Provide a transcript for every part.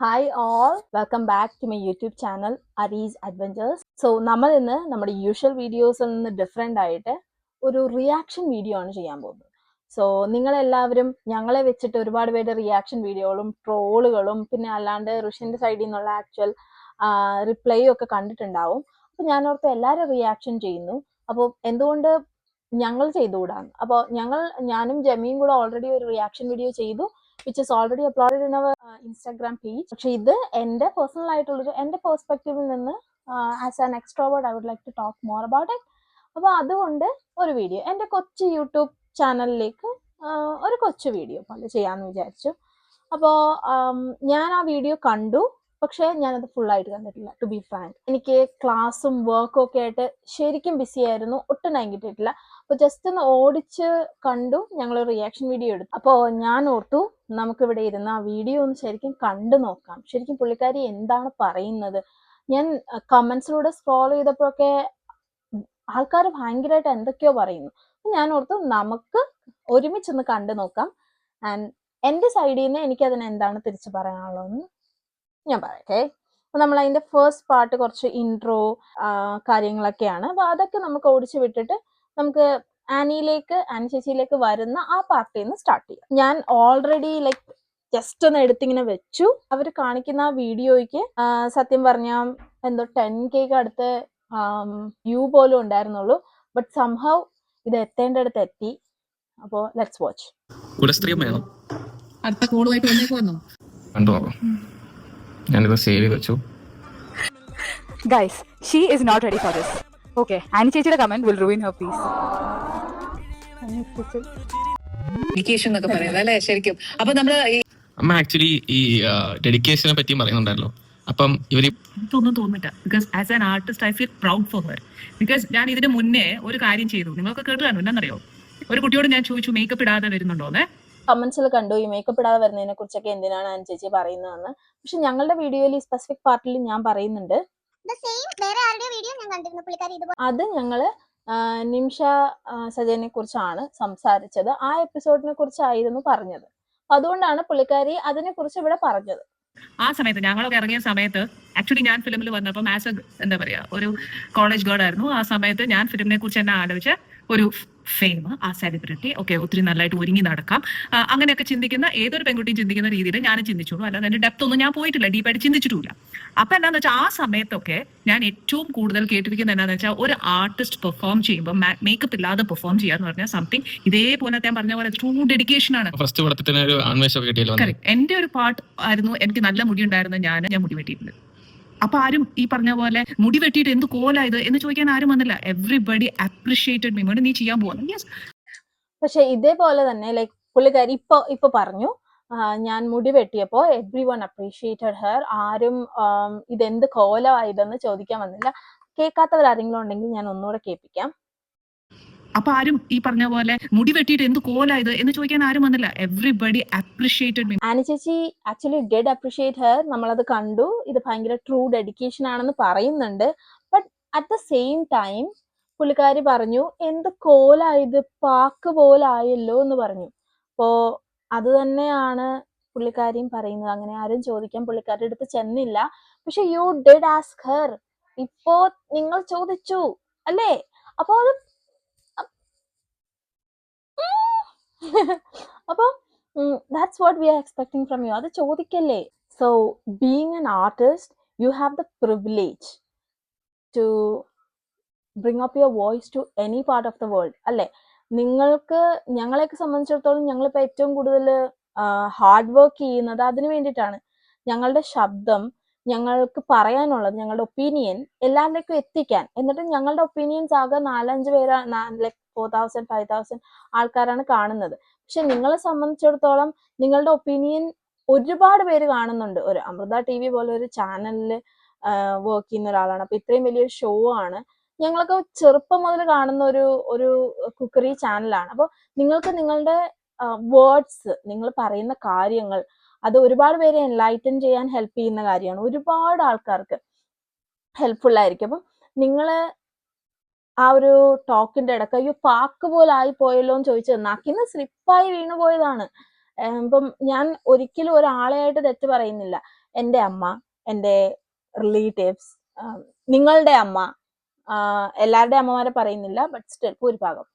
Hi all, welcome back to my YouTube channel Ari's Adventures. So നമ്മൾ ഇന്ന് നമ്മുടെ usual വീഡിയോസിൽ നിന്ന് ഡിഫറെൻ്റ് ആയിട്ട് ഒരു റിയാക്ഷൻ വീഡിയോ ആണ് ചെയ്യാൻ പോകുന്നത്. സോ നിങ്ങളെല്ലാവരും ഞങ്ങളെ വെച്ചിട്ട് ഒരുപാട് പേരുടെ റിയാക്ഷൻ വീഡിയോകളും ട്രോളുകളും പിന്നെ അല്ലാണ്ട് ഋഷിൻ്റെ സൈഡിൽ നിന്നുള്ള ആക്ച്വൽ റിപ്ലൈയും ഒക്കെ കണ്ടിട്ടുണ്ടാവും. അപ്പോൾ ഞാൻ ഓർത്ത് എല്ലാവരും റിയാക്ഷൻ ചെയ്യുന്നു. അപ്പോൾ എന്തുകൊണ്ട് ഞങ്ങൾ ചെയ്തുകൂടാന്ന്. അപ്പോൾ ഞാനും ജമിയും കൂടെ ഓൾറെഡി ഒരു റിയാക്ഷൻ വീഡിയോ ചെയ്തു, which is already uploaded in our Instagram page. പക്ഷെ ഇത് എൻ്റെ പേഴ്സണൽ ആയിട്ടുള്ളൊരു എൻ്റെ പെർസ്പെക്റ്റീവിൽ നിന്ന് as an extrovert I would like to talk more about it. അപ്പോൾ അതുകൊണ്ട് ഒരു വീഡിയോ എൻ്റെ കൊച്ചു യൂട്യൂബ് ചാനലിലേക്ക് ഒരു കൊച്ചു വീഡിയോ പോലെ ചെയ്യാമെന്ന് വിചാരിച്ചു. അപ്പോൾ ഞാൻ ആ വീഡിയോ കണ്ടു, പക്ഷേ ഞാനത് ഫുള്ളായിട്ട് കണ്ടിട്ടില്ല. ടു ബി ഫ്രാങ്ക്, എനിക്ക് ക്ലാസ്സും വർക്കും ഒക്കെ ആയിട്ട് ശരിക്കും ബിസി ആയിരുന്നു, ഒട്ടും ടൈം കിട്ടിയിട്ടില്ല. അപ്പോൾ ജസ്റ്റ് ഒന്ന് ഓടിച്ച് കണ്ടു, ഞങ്ങൾ റിയാക്ഷൻ വീഡിയോ എടുത്തു. അപ്പോൾ ഞാൻ ഓർത്തു നമുക്കിവിടെ ഇരുന്ന് ആ വീഡിയോ ഒന്ന് ശരിക്കും കണ്ടു നോക്കാം, ശരിക്കും പുള്ളിക്കാരി എന്താണ് പറയുന്നത്. ഞാൻ കമൻസിലൂടെ സ്ക്രോൾ ചെയ്തപ്പോഴൊക്കെ ആൾക്കാർ ഭയങ്കരമായിട്ട് എന്തൊക്കെയോ പറയുന്നു. ഞാൻ ഓർത്തു നമുക്ക് ഒരുമിച്ചൊന്ന് കണ്ടു നോക്കാം. ആൻഡ് എൻ്റെ സൈഡിൽ നിന്ന് എനിക്കതിന് എന്താണ് തിരിച്ചു പറയാനുള്ളതെന്ന് ഞാൻ പറയട്ടെ. അപ്പോൾ നമ്മൾ അതിൻ്റെ ഫസ്റ്റ് പാർട്ട് കുറച്ച് ഇൻട്രോ കാര്യങ്ങളൊക്കെയാണ്. അപ്പോൾ അതൊക്കെ നമുക്ക് ഓടിച്ച് വിട്ടിട്ട് നമുക്ക് ആനി ചേച്ചിയിലേക്ക് വരുന്ന ആ പാർട്ടിൽ നിന്ന് സ്റ്റാർട്ട് ചെയ്യാം. ഞാൻ ഓൾറെഡി ജസ്റ്റ് ഒന്ന് എടുത്തിങ്ങനെ വെച്ചു. അവർ കാണിക്കുന്ന ആ വീഡിയോയ്ക്ക് സത്യം പറഞ്ഞാൽ എന്തോ 10K അടുത്ത് വ്യൂ പോലും ഉണ്ടായിരുന്നുള്ളൂ. ബട്ട് സംഹൗ ഇത് എത്തേണ്ടടുത്ത് എത്തി. അപ്പോൾ ലെറ്റ്സ് വാച്ച്. ഞാനിത് സേവ് ചെയ്ത് വെച്ചു. Guys, she is not ready for this. Okay, Annie ചേച്ചിയുടെ comment will ruin her peace. Dedication എന്നൊക്കെ പറയുന്നത് അല്ലേ ശരിക്കും. അപ്പൊ നമ്മള് അമ്മ ആക്ച്വലി ഈ ഡെഡിക്കേഷനെ പറ്റി പറയുന്നുണ്ടല്ലോ. അപ്പം ഇവര് എനിക്കൊന്നും തോന്നില്ല. Because as an artist I feel proud for her. Because ഞാൻ ഇതിന് മുന്നേ ഒരു കാര്യം ചെയ്തു, നിങ്ങൾക്ക് കേട്ടു കാണും. എന്താണെന്നറിയോ, ഒരു കുട്ടിയോട് ഞാൻ ചോദിച്ചു മേക്കപ്പ് ഇടാതെ വരുന്നുണ്ടോന്ന്. കമന്റ്സിൽ കണ്ടു ഈ മേക്കപ്പ് ഇടാതെ വരുന്നതിനെ കുറിച്ചൊക്കെ എന്തിനാണ് ആനി ചേച്ചി പറയുന്നതെന്ന്. പക്ഷെ ഞങ്ങളുടെ വീഡിയോയിൽ ഈ സ്പെസിഫിക് പാർട്ടിൽ ഞാൻ പറയുന്നുണ്ട്. അത് ഞങ്ങള് നിമിഷ സജയനെ കുറിച്ചാണ് സംസാരിച്ചത്. ആ എപ്പിസോഡിനെ കുറിച്ചായിരുന്നു പറഞ്ഞത്. അതുകൊണ്ടാണ് പുള്ളിക്കാരി അതിനെ കുറിച്ച് ഇവിടെ പറഞ്ഞത്. ആ സമയത്ത് ഞങ്ങളൊക്കെ ഇറങ്ങിയ സമയത്ത് ആക്ച്വലി ഞാൻ ഫിലിമിൽ വന്നപ്പോൾ ആസ് എന്താ പറയാ ഒരു കോളേജ് ഗേൾ ആയിരുന്നു. ആ സമയത്ത് ഞാൻ ഫിലിമിനെ കുറിച്ച് തന്നെ ആലോചിച്ച ഒരു ഫെയിം, ആ സെലിബ്രിറ്റി ഒക്കെ ഒത്തിരി നല്ലതായിട്ട് ഒരുങ്ങി നടക്കാം, അങ്ങനെയൊക്കെ ചിന്തിക്കുന്ന ഏതൊരു പെൺകുട്ടിയും ചിന്തിക്കുന്ന രീതിയിൽ ഞാൻ ചിന്തിച്ചുള്ളൂ. അല്ലാതെ അതിന്റെ ഡെപ്ത് ഒന്നും ഞാൻ പോയിട്ടില്ല, ഡീപ്പായിട്ട് ചിന്തിച്ചിട്ടില്ല. അപ്പൊ എന്താണെന്ന് വെച്ചാൽ ആ സമയത്തൊക്കെ ഞാൻ ഏറ്റവും കൂടുതൽ കേട്ടിരിക്കുന്നത് എന്താണെന്ന് വെച്ചാൽ ഒരു ആർട്ടിസ്റ്റ് പെർഫോം ചെയ്യുമ്പോൾ മേക്കപ്പ് ഇല്ലാതെ പെർഫോം ചെയ്യാന്ന് പറഞ്ഞാൽ സംതിങ് ഇതേപോലെ ഞാൻ പറഞ്ഞ പോലെ ട്രൂ ഡെഡിക്കേഷൻ ആണ്. എന്റെ ഒരു പാർട്ട് ആയിരുന്നു. എനിക്ക് നല്ല മുടി ഉണ്ടായിരുന്നു, ഞാൻ മുടി വെട്ടിയിട്ടുണ്ട്. അപ്പൊ ആരും ഈ പറഞ്ഞ പോലെ മുടി വെട്ടിയിട്ട് എന്ത് കോലായത് എന്ന് ചോദിക്കാൻ ആരും വന്നില്ല. Everybody appreciated me. നീ ചെയ്യാൻ പോകുന്നു. പക്ഷെ ഇതേപോലെ തന്നെ പുള്ളിക്കാരി ഇപ്പൊ പറഞ്ഞു, ഞാൻ മുടി വെട്ടിയപ്പോ എവ്രി വൺ അപ്രീഷിയേറ്റഡ് ഹെർ. ആരും ഇതെന്ത് കോലമായതെന്ന് ചോദിക്കാൻ വന്നില്ല. കേൾക്കാത്തവരാരെങ്കിലും ഉണ്ടെങ്കിൽ ഞാൻ ഒന്നുകൂടെ കേൾപ്പിക്കാം. അപ്പൊ ആരും ഈ പറഞ്ഞ പോലെ മുടി വെട്ടിയിട്ട് എന്ത് കോലായത് എന്ന് ചോദിക്കാൻ ആരും വന്നില്ല. Everybody appreciated me. ആനി ചേച്ചി ആക്ച്വലി ഡിഡ് അപ്രിഷിയേറ്റ് ഹെർ. നമ്മളത് കണ്ടു. ഇത് ഭയങ്കര ട്രൂ ഡെഡിക്കേഷൻ ആണെന്ന് പറയുന്നുണ്ട്. But at the same time പുള്ളിക്കാരി പറഞ്ഞു എന്ത് കോലായത്, പാക്ക് പോലായല്ലോ എന്ന് പറഞ്ഞു. അപ്പോ അത് തന്നെയാണ് പുള്ളിക്കാരിയും പറയുന്നത്. അങ്ങനെ ആരും ചോദിക്കാൻ പുള്ളിക്കാരുടെ അടുത്ത് ചെന്നില്ല. പക്ഷെ യു ഡിഡ് ആസ്ക് ഹെർ. ഇപ്പോ നിങ്ങൾ ചോദിച്ചു അല്ലേ? അപ്പോ അത് അപ്പൊ that's what we are expecting from you. അത് ചോദിക്കല്ലേ. So being an artist, you have the privilege to bring up your voice to any part of the world അല്ലേ? നിങ്ങൾക്ക് ഞങ്ങളെയൊക്കെ സംബന്ധിച്ചിടത്തോളം ഞങ്ങളിപ്പോൾ ഏറ്റവും കൂടുതൽ ഹാർഡ് വർക്ക് ചെയ്യുന്നത് അതിന് വേണ്ടിയിട്ടാണ്. ഞങ്ങളുടെ ശബ്ദം, ഞങ്ങൾക്ക് പറയാനുള്ളത്, ഞങ്ങളുടെ ഒപ്പീനിയൻ എല്ലാവരിലേക്കും എത്തിക്കാൻ. എന്നിട്ട് ഞങ്ങളുടെ ഒപ്പീനിയൻസ് ആകെ 4-5 പേരാ, 4,000 5,000 ആൾക്കാരാണ് കാണുന്നത്. പക്ഷെ നിങ്ങളെ സംബന്ധിച്ചിടത്തോളം നിങ്ങളുടെ ഒപ്പീനിയൻ ഒരുപാട് പേര് കാണുന്നുണ്ട്. ഒരു അമൃത TV പോലെ ഒരു ചാനലിൽ വർക്ക് ചെയ്യുന്ന ഒരാളാണ്. അപ്പൊ ഇത്രയും വലിയൊരു ഷോ ആണ്. ഞങ്ങളൊക്കെ ചെറുപ്പം മുതൽ കാണുന്ന ഒരു കുക്കറി ചാനലാണ്. അപ്പോൾ നിങ്ങൾക്ക് നിങ്ങളുടെ വേർഡ്സ്, നിങ്ങൾ പറയുന്ന കാര്യങ്ങൾ, അത് ഒരുപാട് പേരെ എൻലൈറ്റൻ ചെയ്യാൻ ഹെൽപ്പ് ചെയ്യുന്ന കാര്യമാണ്. ഒരുപാട് ആൾക്കാർക്ക് ഹെൽപ്ഫുൾ ആയിരിക്കും. അപ്പം നിങ്ങൾ ആ ഒരു ടോക്കിന്റെ ഇടയ്ക്ക് അയ്യോ പാക്ക് പോലെ ആയി പോയല്ലോ എന്ന് ചോദിച്ചത് നാക്കിന്ന് സ്ലിപ്പായി വീണു പോയതാണ്. ഇപ്പം ഞാൻ ഒരിക്കലും ഒരാളെയായിട്ട് തെറ്റ് പറയുന്നില്ല. എൻ്റെ അമ്മ, എൻ്റെ റിലേറ്റീവ്സ്, നിങ്ങളുടെ അമ്മ, എല്ലാവരുടെ അമ്മമാരെ പറയുന്നില്ല, ബട്ട് സ്റ്റിൽ ഭൂരിഭാഗം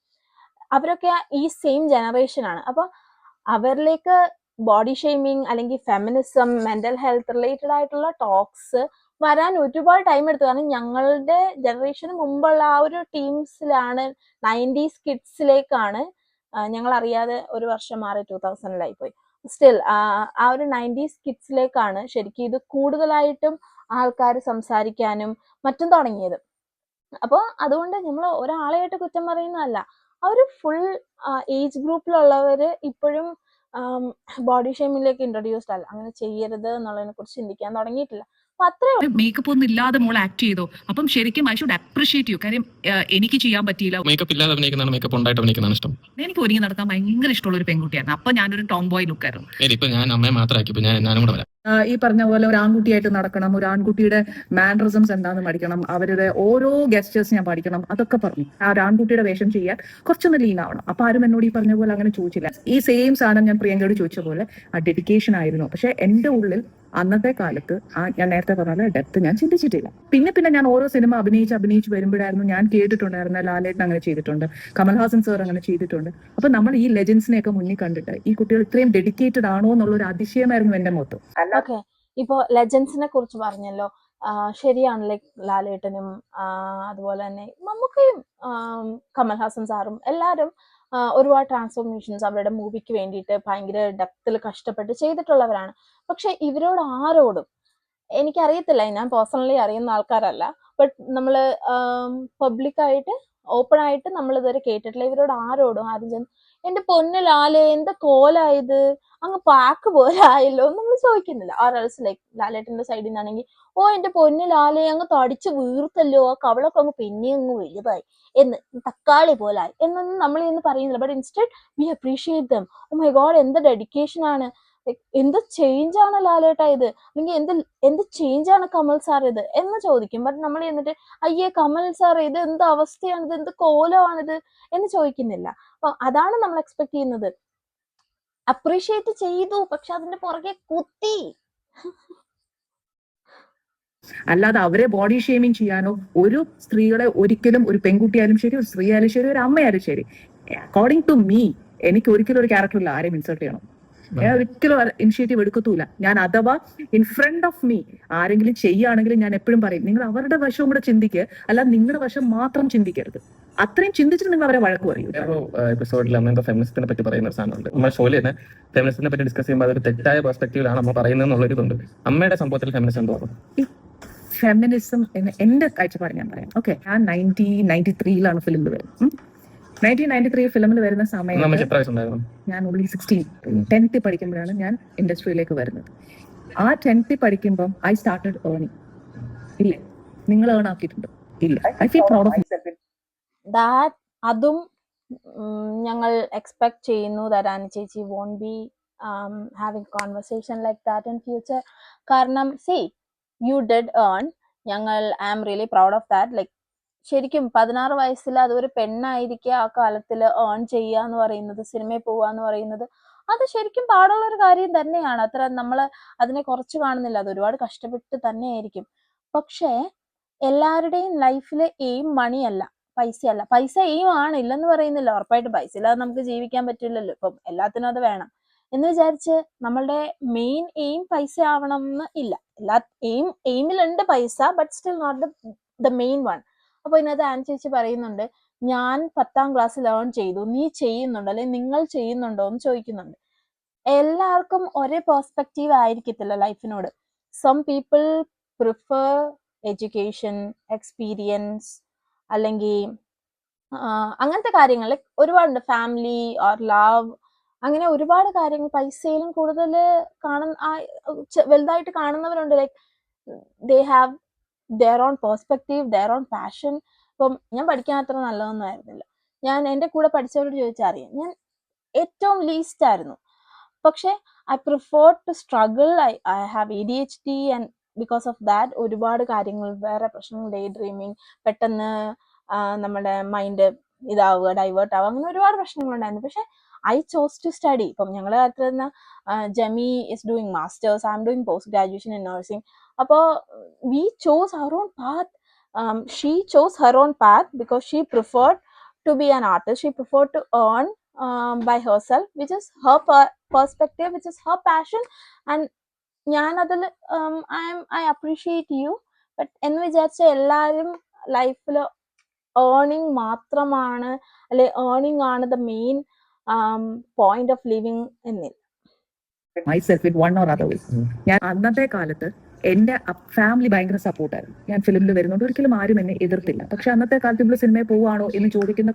അവരൊക്കെ ഈ സെയിം ജനറേഷൻ ആണ്. അപ്പോൾ അവരിലേക്ക് ബോഡി ഷെയ്മിങ് അല്ലെങ്കിൽ ഫെമിനിസം, മെന്റൽ ഹെൽത്ത് റിലേറ്റഡ് ആയിട്ടുള്ള ടോക്സ് വരാൻ ഒരുപാട് ടൈം എടുത്തു. കാരണം ഞങ്ങളുടെ ജനറേഷന് മുമ്പുള്ള ആ ഒരു ടീംസിലാണ്, 90s കിഡ്സിലേക്കാണ് ഞങ്ങൾ അറിയാതെ ഒരു വർഷം മാറി 2000-ലായി പോയി. സ്റ്റിൽ ആ ഒരു 90s കിഡ്സിലേക്കാണ് ശരിക്കും ഇത് കൂടുതലായിട്ടും ആൾക്കാർ സംസാരിക്കാനും മറ്റും തുടങ്ങിയത്. അപ്പോൾ അതുകൊണ്ട് നമ്മൾ ഒരാളെയായിട്ട് കുറ്റം പറയുന്നതല്ല, ആ ഒരു ഫുൾ ഏജ് ഗ്രൂപ്പിലുള്ളവര് ഇപ്പോഴും ബോഡി ഷേമിലേക്ക് ഇൻട്രൊഡ്യൂസ്ഡ് അല്ല, അങ്ങനെ ചെയ്യരുത് എന്നുള്ളതിനെ കുറിച്ച് ചിന്തിക്കാൻ തുടങ്ങിയിട്ടില്ല. അപ്പൊ അത്രേ മേക്കപ്പ് ഒന്നും ഇല്ലാതെ മോൾ ആക്ട് ചെയ്തോ, അപ്പം ശരിക്കും ഐ ഷുഡ് അപ്രിഷിയേറ്റ് യു. കാര്യം എനിക്ക് ചെയ്യാൻ പറ്റിയില്ല. മേക്കപ്പ് ഇല്ലാതെ അഭിനയിക്കുന്നതാണ് മേക്കപ്പ് ഉണ്ടായിട്ട് അഭിനയിക്കുന്നതാണ് ഇഷ്ടം. എനിക്ക് ഒരുങ്ങി നടക്കാൻ ഭയങ്കര ഇഷ്ടമുള്ള ഒരു പെൺകുട്ടിയായിരുന്നു. അപ്പൊ ഞാനൊരു ടോം ബോയ് ലുക്കായിരുന്നു. ഇപ്പൊ ഞാൻ അമ്മയെ മാത്രമാക്കി, ഇപ്പൊ ഞാനും കൂടെ വരാം. ഈ പറഞ്ഞ പോലെ ഒരു ആൺകുട്ടിയായിട്ട് നടക്കണം, ഒരു ആൺകുട്ടിയുടെ മാനറിസംസ് എന്താണെന്ന് പഠിക്കണം, അവരുടെ ഓരോ ഗസ്റ്റേഴ്സ് ഞാൻ പഠിക്കണം, അതൊക്കെ പറഞ്ഞു. ആ ഒരു ആൺകുട്ടിയുടെ വേഷം ചെയ്യാൻ കുറച്ചൊന്ന് ലീൻ ആവണം. അപ്പൊ ആരും എന്നോട് ഈ പറഞ്ഞ പോലെ അങ്ങനെ ചോദിച്ചില്ല. ഈ സെയിം സാധനം ഞാൻ പ്രിയങ്കയോട് ചോദിച്ച പോലെ ആ ഡെഡിക്കേഷൻ ആയിരുന്നു. പക്ഷെ എന്റെ ഉള്ളിൽ അന്നത്തെ കാലത്ത് ഞാൻ നേരത്തെ പറഞ്ഞ ഡെപ്ത് ഞാൻ ചിന്തിച്ചിട്ടില്ല. പിന്നെ ഞാൻ ഓരോ സിനിമ അഭിനയിച്ച് വരുമ്പോഴായിരുന്നു ഞാൻ കേട്ടിട്ടുണ്ടായിരുന്ന ലാലേട്ടൻ അങ്ങനെ ചെയ്തിട്ടുണ്ട്, കമൽഹാസൻ സാർ അങ്ങനെ ചെയ്തിട്ടുണ്ട്. അപ്പൊ നമ്മൾ ഈ ലെജൻസിനെയൊക്കെ മുന്നിൽ കണ്ടിട്ട് ഈ കുട്ടികൾ ഇത്രയും ഡെഡിക്കേറ്റഡ് ആണോ എന്നുള്ള ഒരു അതിശയമായിരുന്നു എന്റെ മൊത്തം. ഓക്കെ, ഇപ്പൊ ലെജൻസിനെ കുറിച്ച് പറഞ്ഞല്ലോ. ശരിയാണ്, ലൈക് ലാലേട്ടനും അതുപോലെ തന്നെ മമ്മൂക്കയും കമൽഹാസൻ സാറും എല്ലാവരും ഒരുപാട് ട്രാൻസ്ഫോർമേഷൻസ് അവരുടെ മൂവിക്ക് വേണ്ടിയിട്ട് ഭയങ്കര ഡെപ്തിൽ കഷ്ടപ്പെട്ട് ചെയ്തിട്ടുള്ളവരാണ്. പക്ഷെ ഇവരോട് ആരോടും എനിക്കറിയത്തില്ല, ഞാൻ പേഴ്സണലി അറിയുന്ന ആൾക്കാരല്ല, ബട്ട് നമ്മൾ പബ്ലിക്കായിട്ട് ഓപ്പൺ ആയിട്ട് നമ്മൾ ഇതുവരെ കേട്ടിട്ടില്ല. ഇവരോട് ആരോടും ആരും എന്റെ പൊന്നിലാലെ എന്താ കോലായത്, അങ്ങ് പാക്ക് പോലെ ആയല്ലോ നമ്മൾ ചോദിക്കുന്നില്ല. ആർഎൽസ് ലൈക്ക് ലാലേട്ടന്റെ സൈഡിൽ നിന്നാണെങ്കിൽ ഓ എന്റെ പൊന്നിലാലെ അങ്ങ് തടിച്ച് വീർത്തല്ലോ, ആ കവളൊക്കെ അങ്ങ് പിന്നെ അങ്ങ് വലുതായി എന്ന്, തക്കാളി പോലായി എന്നൊന്നും നമ്മൾ ഇന്ന് പറയുന്നില്ല. But instead we appreciate them. Oh my god, എന്ത് ഡെഡിക്കേഷൻ ആണ്, എന്ത് ചേഞ്ച് ആണ് ലാലേട്ടാ ഇത്, അല്ലെങ്കിൽ എന്ത് ചേഞ്ച് ആണ് കമൽ സാർ ഇത് എന്ന് ചോദിക്കും. ബട്ട് നമ്മൾ എന്നിട്ട് അയ്യേ കമൽ സാർ ഇത് എന്ത് അവസ്ഥയാണിത്, എന്ത് കോലമാണിത് എന്ന് ചോദിക്കുന്നില്ല. അപ്പൊ അതാണ് നമ്മൾ എക്സ്പെക്ട് ചെയ്യുന്നത്. അപ്രീഷിയേറ്റ് ചെയ്തു, പക്ഷെ അതിന്റെ പുറകെ കുത്തി. അല്ലാതെ അവരെ ബോഡി ഷേമിങ് ചെയ്യാനോ ഒരു സ്ത്രീകളെ ഒരിക്കലും, ഒരു പെൺകുട്ടിയായാലും ശരി, ഒരു സ്ത്രീ ആയാലും ശരി, ഒരു അമ്മയായാലും ശരി, അക്കോർഡിംഗ് ടു മീ എനിക്ക് ഒരിക്കലും ഒരു ക്യാരക്ടറില്ല ആരെയും ഇൻസൾട്ട് ചെയ്യണം. ഞാൻ ഒരിക്കലും ഇനിഷ്യേറ്റീവ് എടുക്കത്തൂല. ഞാൻ അഥവാ ഇൻ ഫ്രണ്ട് ഓഫ് മീ ആരെങ്കിലും ചെയ്യുകയാണെങ്കിൽ ഞാൻ എപ്പോഴും പറയും, നിങ്ങൾ അവരുടെ വശവും കൂടെ ചിന്തിക്കുക, അല്ല നിങ്ങളുടെ വശം മാത്രം ചിന്തിക്കരുത്. അത്രയും ചിന്തിച്ചിട്ട് നിങ്ങൾ അവരെ വഴക്ക് പറയൂ. എപ്പിസോഡിൽ അമ്മ എന്തോ ഫെമിനിസത്തിനെ പറ്റി പറയുന്ന ഒരു സാധനമുണ്ട്. നമ്മുടെ ഷോയിൽ തന്നെ ഫെമിനിസത്തിനെ പറ്റി ഡിസ്കസ് ചെയ്യുമ്പോൾ അതൊരു തെറ്റായ പെർസ്പെക്റ്റീവിലാണ് അമ്മ പറയുന്നത് എന്നുള്ളൊരു ഇതുണ്ട്. അമ്മയുടെ സംഭവത്തിൽ ഫെമിനിസം എന്തോ ഫെമിനിസം എന്ന് എന്റെ കാഴ്ചപ്പാട് ഞാൻ പറയാം. ഓക്കെ, ഞാൻ 1993 ഫിലിമിൽ വരുന്നത്. 1993 ഫിലിമിൽ വരുന്ന സമയത്ത് ഞാൻ ഓൺലി 16, 10th പഠിക്കുമ്പോഴാണ് ഞാൻ ഇൻഡസ്ട്രിയിലേക്ക് വരുന്നത്. ആ 10th പഠിക്കുമ്പം ഐ സ്റ്റാർട്ടഡ് ഏർണിംഗ്. ഇല്ലേ, നിങ്ങൾ ഏൺ ആക്കിയിട്ടുണ്ടോ? ഇല്ല. I feel proud of myself. That അതും ഞങ്ങൾ എക്സ്പെക്ട് ചെയ്യുന്നു തരാൻ ചേച്ചി won't be having conversation like that in future. കാരണം സി യു ഡിഡ് ഏൺ, ഞങ്ങൾ I am really proud of that. Like ശരിക്കും 16 വയസ്സിൽ അതൊരു പെണ്ണായിരിക്കുക ആ കാലത്തിൽ ഏൺ ചെയ്യുക എന്ന് പറയുന്നത്, സിനിമയിൽ പോവുക എന്ന് പറയുന്നത്, അത് ശരിക്കും പാടുള്ള ഒരു കാര്യം തന്നെയാണ്. അത്ര നമ്മൾ അതിനെ കുറച്ച് കാണുന്നില്ല, അത് ഒരുപാട് കഷ്ടപ്പെട്ട് തന്നെയായിരിക്കും. പക്ഷേ എല്ലാവരുടെയും ലൈഫിൽ എയിം മണിയല്ല, പൈസയല്ല. പൈസ എയിം ആണ്, ഇല്ലെന്ന് പറയുന്നില്ല, ഉറപ്പായിട്ട് പൈസ ഇല്ലാതെ നമുക്ക് ജീവിക്കാൻ പറ്റില്ലല്ലോ. ഇപ്പം എല്ലാത്തിനും അത് വേണം എന്ന് വിചാരിച്ച് നമ്മളുടെ മെയിൻ എയിം പൈസ ആവണം എന്ന് ഇല്ല. എല്ലാ എയിമിലുണ്ട് പൈസ, but still not the main one. അപ്പൊ ഇതിനകത്ത് ആൻ ചേച്ചി പറയുന്നുണ്ട്, ഞാൻ 10th ക്ലാസ് ലേൺ ചെയ്തു, നീ ചെയ്യുന്നുണ്ടോ അല്ലെങ്കിൽ നിങ്ങൾ ചെയ്യുന്നുണ്ടോ എന്ന് ചോദിക്കുന്നുണ്ട്. എല്ലാവർക്കും ഒരേ പെർസ്പെക്റ്റീവ് ആയിരിക്കത്തില്ല ലൈഫിനോട്. Some people prefer education, experience, അല്ലെങ്കിൽ അങ്ങനത്തെ കാര്യങ്ങൾ ഒരുപാടുണ്ട്, ഫാമിലി ഓർ ലവ്, അങ്ങനെ ഒരുപാട് കാര്യങ്ങൾ പൈസയിലും കൂടുതൽ വലുതായിട്ട് കാണുന്നവരുണ്ട്. Like they have their own perspective, their own passion. ഇപ്പം ഞാൻ പഠിക്കാൻ അത്ര നല്ലതൊന്നും ആയിരുന്നില്ല. ഞാൻ എൻ്റെ കൂടെ പഠിച്ചവരോട് ചോദിച്ചാൽ അറിയാം, ഞാൻ ഏറ്റവും ലീസ്റ്റ് ആയിരുന്നു. പക്ഷെ I prefer to struggle. I have ADHD and because of that ഒരുപാട് കാര്യങ്ങൾ, വേറെ പ്രശ്നങ്ങൾ, ഡേ ഡ്രീമിങ്, പെട്ടെന്ന് നമ്മുടെ മൈൻഡ് ഇതാവുക, ഡൈവേർട്ട് ആവുക, അങ്ങനെ ഒരുപാട് പ്രശ്നങ്ങളുണ്ടായിരുന്നു. പക്ഷെ I chose to study. ഇപ്പം ഞങ്ങളുടെ കാര്യത്തിൽ തന്നെ Jemy is doing masters, I am doing post graduation in nursing. അപ്പോൾ we chose our own path. She chose her own path because she preferred to be an artist. She preferred to earn by herself, which is her perspective, which is her passion. And ഞാൻ അതിൽ I appreciate you. But എന്ന് വിചാരിച്ച എല്ലാവരും ലൈഫിൽ earning മാത്രമാണ്, അല്ലെ earning ആണ് the main point of living എന്നില്ല. myself in one or other way. ഞാൻ അന്നത്തെ കാലത്ത് എന്റെ ഫാമിലി ഭയങ്കര സപ്പോർട്ടായിരുന്നു. ഞാൻ ഫിലിമിൽ വരുന്നുണ്ട്, ഒരിക്കലും ആരും എന്നെ എതിർത്തില്ല. പക്ഷെ അന്നത്തെ കാലത്ത് ഇവിടെ സിനിമയിൽ പോവാണോ എന്ന് ചോദിക്കുന്ന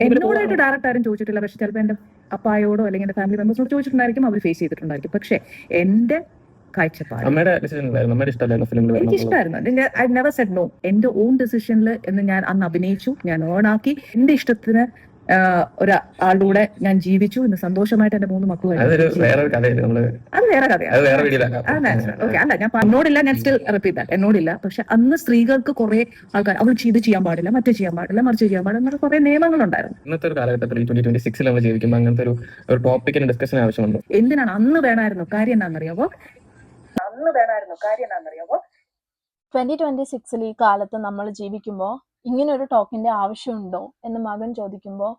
എന്നോടായിട്ട് ഡയറക്റ്റ് ആരും ചോദിച്ചിട്ടില്ല. പക്ഷെ ചിലപ്പോൾ എന്റെ അപ്പായോടോ അല്ലെങ്കിൽ എന്റെ ഫാമിലി മെമ്പേഴ്സിനോട് ചോദിച്ചിട്ടുണ്ടായിരിക്കും, അവർ ഫേസ് ചെയ്തിട്ടുണ്ടായിരിക്കും. പക്ഷെ എന്റെ കാഴ്ചപ്പാട് എനിക്കിഷ്ടമായിരുന്നു. I never said no. എന്റെ ഓൺ ഡിസിഷനിൽ എന്ന് ഞാൻ അന്ന് അഭിനയിച്ചു, ഞാൻ ഏൺ ആക്കി, എന്റെ ഇഷ്ടത്തിന് ഒരാളുടെ ഞാൻ ജീവിച്ചു. ഇന്ന് സന്തോഷമായിട്ട് എന്റെ 3 മക്കളുമായിട്ട്. അത് വേറെ കഥയാണ്. ഓക്കെ, അല്ല ഞാൻ എന്നോടില്ല, ഞാൻ സ്റ്റിൽ റിപ്പീറ്റ് ദാറ്റ്, എന്നോടില്ല. പക്ഷെ അന്ന് സ്ത്രീകൾക്ക് കുറെ ആൾക്കാർ അവൾ ഇത് ചെയ്യാൻ പാടില്ല, മറ്റേ ചെയ്യാൻ പാടില്ല, മറിച്ച് ചെയ്യാൻ പാടില്ല എന്നൊക്കെ കുറെ നിയമങ്ങളുണ്ടായിരുന്നു. ഇന്നത്തെ ഒരു കാലഘട്ടത്തിൽ 2026 നമ്മൾ ജീവിക്കുമ്പോൾ അങ്ങനത്തെ ഒരു ടോപ്പിക്കിന് ഡിസ്കഷൻ ആവശ്യമുണ്ട്. എന്തിനാണ് അന്ന് വേണമായിരുന്നു? കാര്യം എന്താണെന്നറിയാമോ? 2026 ഈ കാലത്ത് നമ്മൾ ജീവിക്കുമ്പോൾ ഇങ്ങനെ ഒരു ടോക്കിന്റെ ആവശ്യമുണ്ടോ എന്ന് മകൻ ചോദിക്കുമ്പോൾ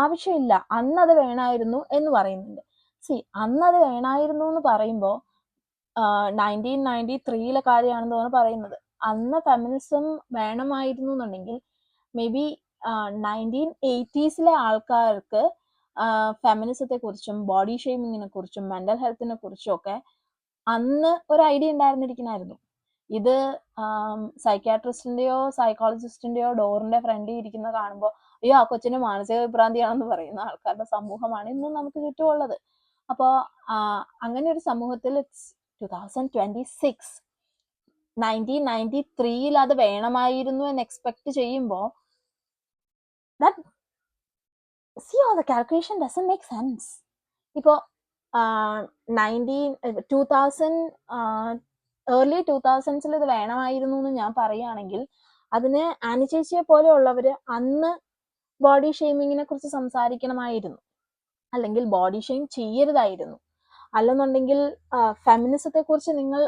ആവശ്യമില്ല, അന്നത് വേണമായിരുന്നു എന്ന് പറയുന്നുണ്ട്. അന്നത് വേണമായിരുന്നു എന്ന് പറയുമ്പോൾ 1993 കാര്യമാണെന്നാണ് പറയുന്നത്. അന്ന് ഫെമിനിസം വേണമായിരുന്നു എന്നുണ്ടെങ്കിൽ മേ ബി 1980s ആൾക്കാർക്ക് ഫെമിനിസത്തെ കുറിച്ചും ബോഡി ഷേമിങ്ങിനെ കുറിച്ചും മെന്റൽ ഹെൽത്തിനെ കുറിച്ചും ഒക്കെ അന്ന് ഒരു ഐഡിയ ഉണ്ടായിരുന്നിരിക്കണമായിരുന്നു. ഇത് സൈക്യാട്രിസ്റ്റിന്റെയോ സൈക്കോളജിസ്റ്റിന്റെയോ ഡോറിന്റെ ഫ്രണ്ടിൽ ഇരിക്കുന്ന കാണുമ്പോൾ അയ്യോ ആ കൊച്ചിന് മാനസിക വിഭ്രാന്തിയാണെന്ന് പറയുന്ന ആൾക്കാരുടെ സമൂഹമാണ് ഇന്നും നമുക്ക് ചുറ്റുമുള്ളത്. അപ്പോൾ അങ്ങനെ ഒരു സമൂഹത്തിൽ ഇറ്റ്സ് 2026, 1993 അത് വേണമായിരുന്നു എന്ന് എക്സ്പെക്ട് ചെയ്യുമ്പോൾ the calculation doesn't make sense. ഇപ്പോൾ 2000 early 2000s ഇത് വേണമായിരുന്നു എന്ന് ഞാൻ പറയുകയാണെങ്കിൽ അതിന് ആനി ചേച്ചിയെ പോലെയുള്ളവര് അന്ന് ബോഡി ഷെയ്മിങ്ങിനെ കുറിച്ച് സംസാരിക്കണമായിരുന്നു, അല്ലെങ്കിൽ ബോഡി ഷെയിം ചെയ്യരുതായിരുന്നു. അല്ലെന്നുണ്ടെങ്കിൽ ഫെമിനിസത്തെ കുറിച്ച് നിങ്ങൾ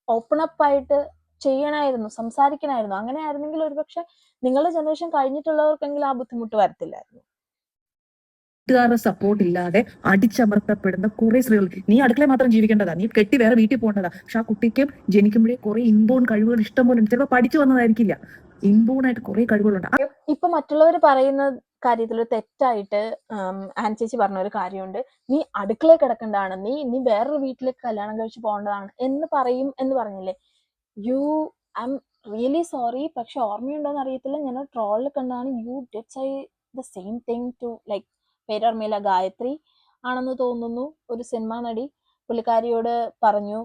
ഓപ്പൺ അപ്പ് ആയിട്ട് ചെയ്യണമായിരുന്നു, സംസാരിക്കണമായിരുന്നു. അങ്ങനെ ആയിരുന്നെങ്കിൽ ഒരുപക്ഷെ നിങ്ങളുടെ ജനറേഷൻ കഴിഞ്ഞിട്ടുള്ളവർക്കെങ്കിലും ആ ബുദ്ധിമുട്ട് വരത്തില്ലായിരുന്നു. വീട്ടുകാരുടെ സപ്പോർട്ട് ഇല്ലാതെ അടിച്ചമർത്തപ്പെടുന്ന കുറെ സ്ത്രീകൾ. നീ അടുക്കളയിൽ മാത്രം ജീവിക്കേണ്ടതാ, നീ കെട്ടി വേറെ വീട്ടിൽ പോകേണ്ടതാ. പക്ഷെ ആ കുട്ടിക്ക് ജനിക്കുമ്പോഴേ കുറെ ഇൻബോൺ കഴിവുകൾ ഇഷ്ടം പോലെ ഉണ്ട്. ചിലപ്പോൾ പഠിച്ചു വന്നതായിരിക്കില്ല, ഇൻബോൺ ആയിട്ട് കുറെ കഴിവുകളുണ്ട്. ഇപ്പൊ മറ്റുള്ളവർ പറയുന്ന കാര്യത്തിൽ തെറ്റായിട്ട് ആനി ചേച്ചി പറഞ്ഞ ഒരു കാര്യമുണ്ട്. നീ അടുക്കളയിൽ കിടക്കേണ്ടതാണ്, നീ വേറൊരു വീട്ടിലേക്ക് കല്യാണം കഴിച്ച് പോകേണ്ടതാണ് എന്ന് പറയും എന്ന് പറഞ്ഞില്ലേ. ഐ എം റിയലി സോറി, പക്ഷെ ഓർമ്മയുണ്ടോന്ന് അറിയത്തില്ല, ഞാൻ ട്രോളിൽ കണ്ടാണ് you did say the same thing to like പേരർമേല ഗായത്രി ആണെന്ന് തോന്നുന്നു, ഒരു സിനിമാ നടി. പുള്ളിക്കാരിയോട് പറഞ്ഞു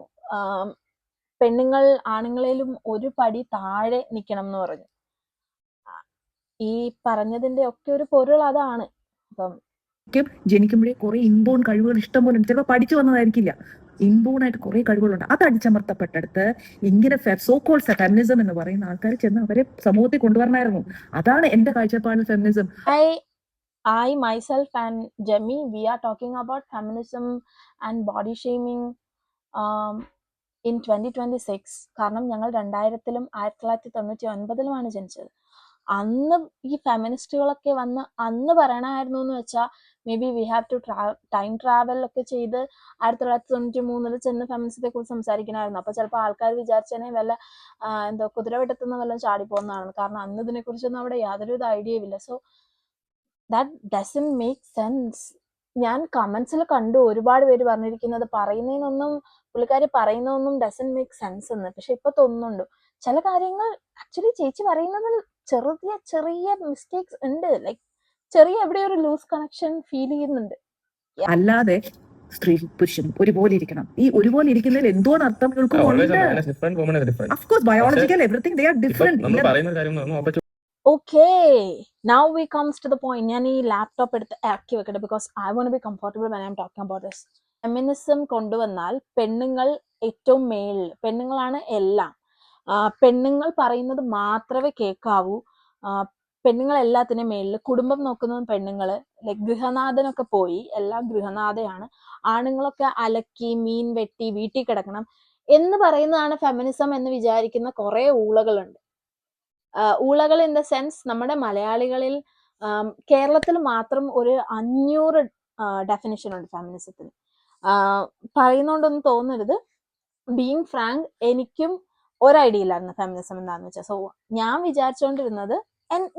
പെണ്ണുങ്ങൾ ആണുങ്ങളേലും ഒരു പടി താഴെ നിൽക്കണം എന്ന് പറഞ്ഞു. ഈ പറഞ്ഞതിന്റെ ഒക്കെ ഒരു പൊരുൾ അതാണ്. അപ്പം ജനിക്കുമ്പോഴേ കുറെ ഇൻബോൺ കഴിവുകൾ ഇഷ്ടം പോലെ ഉണ്ട്. ചിലപ്പോൾ പഠിച്ചു വന്നതായിരിക്കില്ല, ഇൻബോൺ ആയിട്ട് കുറെ കഴിവുകളുണ്ട്. അത് അടിച്ചമർത്തപ്പെട്ടെടുത്ത് ഇങ്ങനെ സോ കോൾഡ് ഫെമിനിസം എന്ന് പറയുന്ന ആൾക്കാർ ചെന്ന് അവരെ സമൂഹത്തിൽ കൊണ്ടുവരണമായിരുന്നു. അതാണ് എന്റെ കാഴ്ചപ്പാടിൽ feminism. I myself and Jemmy, we are talking about feminism and body shaming in 2026. കാരണം ഞങ്ങൾ 2000-ലും 1999-ലുമാണ് ജനിച്ചത്. അന്ന് ഈ ഫെമിനിസ്റ്റുകളൊക്കെ വന്ന് അന്ന് പറയണമായിരുന്നു എന്ന് വെച്ചാൽ maybe we have to time travel ഒക്കെ ചെയ്ത് 1993 ചെന്ന് ഫെമിനിസത്തെ കുറിച്ച് സംസാരിക്കണമായിരുന്നു. അപ്പൊ ചിലപ്പോൾ ആൾക്കാർ വിചാരിച്ചേനെ വല്ല എന്തോ കുതിരവെട്ടത്തുനിന്ന് വല്ലതും ചാടിപ്പോകുന്നതാണ്. കാരണം അന്ന് ഇതിനെ കുറിച്ചൊന്നും അവിടെ യാതൊരു ഐഡിയയും ഇല്ല. So that doesn't make sense. ഞാൻ കമന്റ്സിൽ കണ്ടു ഒരുപാട് പേര് പറഞ്ഞിരിക്കുന്നത് പറയുന്നതിനൊന്നും പുള്ളിക്കാരി പറയുന്നതൊന്നും doesn't make sense എന്ന്. പക്ഷെ ഇപ്പൊ തോന്നുന്നുണ്ട് ചില കാര്യങ്ങൾ ആക്ച്വലി ചേച്ചി പറയുന്നതിൽ ചെറിയ മിസ്റ്റേക്സ് ഉണ്ട്. ലൈക്ക് ചെറിയ എവിടെ ഒരു ലൂസ് കണക്ഷൻ ഫീൽ ചെയ്യുന്നുണ്ട്. അല്ലാതെ സ്ത്രീ പുരുഷനും ഒരുപോലെ ഇരിക്കണം. ഈ ഒരുപോലെ ഇരിക്കുന്നതിൽ എന്തോന്ന് അർത്ഥം biological everything they are different. Okay, now we comes to the point. ഞാൻ ഈ ലാപ്ടോപ്പ് എടുത്ത് ആക്കി വെക്കട്ടെ because I won't be comfortable when I am talking about this. Feminism കൊണ്ടുവന്നാൽ പെണ്ണുങ്ങൾ ഏറ്റവും മേളിൽ, പെണ്ണുങ്ങളാണ് എല്ലാം, പെണ്ണുങ്ങൾ പറയുന്നത് മാത്രമേ കേൾക്കാവൂ, പെണ്ണുങ്ങൾ എല്ലാത്തിനും മേളിൽ കുടുംബം നോക്കുന്നതും പെണ്ണുങ്ങള്, ലൈക് ഗൃഹനാഥനൊക്കെ പോയി, എല്ലാം ഗൃഹനാഥയാണ്, ആണുങ്ങളൊക്കെ അലക്കി മീൻ വെട്ടി വീട്ടിൽ കിടക്കണം എന്ന് പറയുന്നതാണ് ഫെമിനിസം എന്ന് വിചാരിക്കുന്ന കുറെ ഊളകളുണ്ട്. ഊളകൾ ഇൻ ദ സെൻസ് നമ്മുടെ മലയാളികളിൽ കേരളത്തിൽ മാത്രം ഒരു 500 ഡെഫിനിഷൻ ഉണ്ട് ഫെമിനിസത്തിന്. പറയുന്നോണ്ടൊന്നും തോന്നരുത്. ബീങ് ഫ്രാങ്ക്, എനിക്കും ഒരു ഐഡിയ ഇല്ലായിരുന്നു ഫെമിനിസം എന്താന്ന് വെച്ചാൽ. സോ ഞാൻ വിചാരിച്ചുകൊണ്ടിരുന്നത്,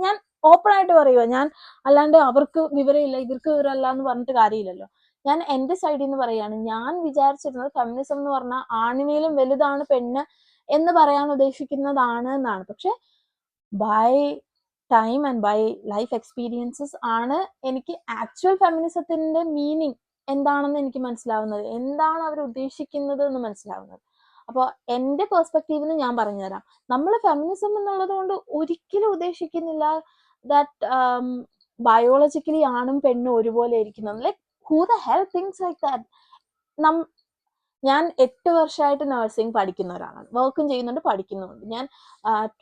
ഞാൻ ഓപ്പൺ ആയിട്ട് പറയുക, ഞാൻ അല്ലാണ്ട് അവർക്ക് വിവരമില്ല ഇവർക്ക് വിവരമല്ല എന്ന് പറഞ്ഞിട്ട് കാര്യമില്ലല്ലോ. ഞാൻ എന്റെ സൈഡിൽ നിന്ന് പറയാണ്, ഞാൻ വിചാരിച്ചിരുന്നത് ഫെമിനിസം എന്ന് പറഞ്ഞാൽ ആണിനേലും വലുതാണ് പെണ്ണ് എന്ന് പറയാൻ ഉദ്ദേശിക്കുന്നതാണ് എന്നാണ്. പക്ഷെ by time and by life experiences ആണ് എനിക്ക് ആക്ച്വൽ ഫെമിനിസത്തിന്റെ മീനിങ് എന്താണെന്ന് എനിക്ക് മനസ്സിലാവുന്നത്, എന്താണ് അവർ ഉദ്ദേശിക്കുന്നത് എന്ന് മനസ്സിലാവുന്നത്. അപ്പോൾ എന്റെ പെർസ്പെക്റ്റീവിന് ഞാൻ പറഞ്ഞുതരാം. നമ്മൾ ഫെമിനിസം എന്നുള്ളത് കൊണ്ട് ഒരിക്കലും ഉദ്ദേശിക്കുന്നില്ല ദാറ്റ് ബയോളജിക്കലി ആണും പെണ്ണും ഒരുപോലെ ഇരിക്കുന്നത്. Like who the hell things like that. ഞാൻ 8 വർഷമായിട്ട് നഴ്സിംഗ് പഠിക്കുന്ന ഒരാളാണ്, വർക്കും ചെയ്യുന്നുണ്ട് പഠിക്കുന്നുണ്ട്. ഞാൻ